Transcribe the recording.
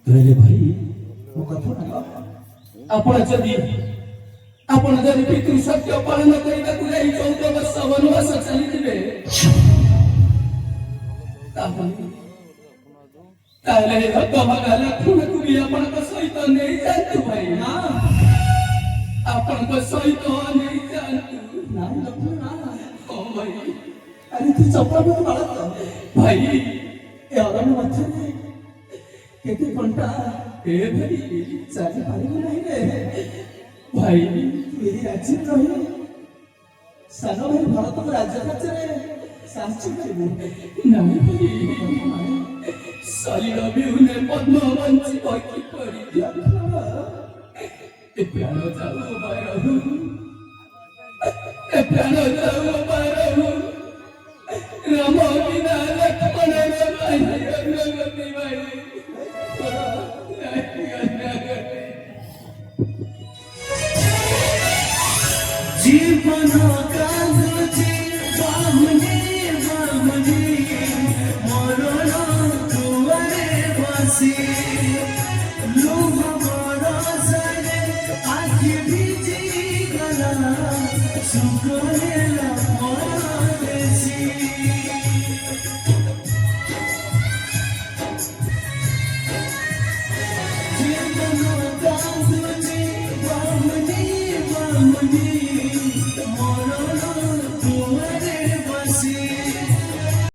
କହିଲେ ଭାଇ ମୋ କଥା ଆପଣ ଯଦି ପିତୃ ସତ୍ୟ ପାଳନ କରିବାକୁ ଯାଇ 14 ବର୍ଷ ବନବାସ ଚାଲିଯିବେ ତାହେଲେ ହତଭାଗା ଲକ୍ଷ୍ମଣକୁ ବି ଆପଣଙ୍କ ସହିତ ନେଇଯାଆନ୍ତୁ ଭାଇ। ନା ଆପଣଙ୍କ ସହିତ ନେଇଯାଆନ୍ତୁ। ନା ଲକ୍ଷ୍ମଣ ନା ହଁ ଭାଇ। ଆରେ ତୁ ଚପଲ ବାଳକ ଭାଇ ଏ ଅରଣ୍ୟ ମଧ୍ୟରେ କେତେ ଘଣ୍ଟା ଏ ଭାଇ ଚାଲିପାରିବ ନାହିଁ ରେ ଭାଇ। ଏ ରାଜ୍ୟରେ ରହି ସାନ ଭାଇ ଭରତଙ୍କ ରାଜ୍ୟ କାର୍ଯ୍ୟରେ ସାହାଯ୍ୟ କରିବୁ ନାହିଁ ଭାଇ। ଶରୀର ବିହୁନେ ପଦ୍ମ ବଞ୍ଚିବ କିପରି? ଏ ପ୍ରାଣ ଯାଉ ବାରହୁ ଏ ପ୍ରାଣ ଯାଉ ବାରହୁ ରାମ ବିନା ଲକ୍ଷ୍ମଣର ଭାଇ ଅଗ୍ରଗତି ଭାଇ জীবন কাঁদুছি বাহুনি বাহুনি মরণ দুয়ারে বসি লুহ বরসারে আখি ভিজি গলা শুকরেলা পরদেশি জীবন কাঁদুছি বাহুনি বাহুনি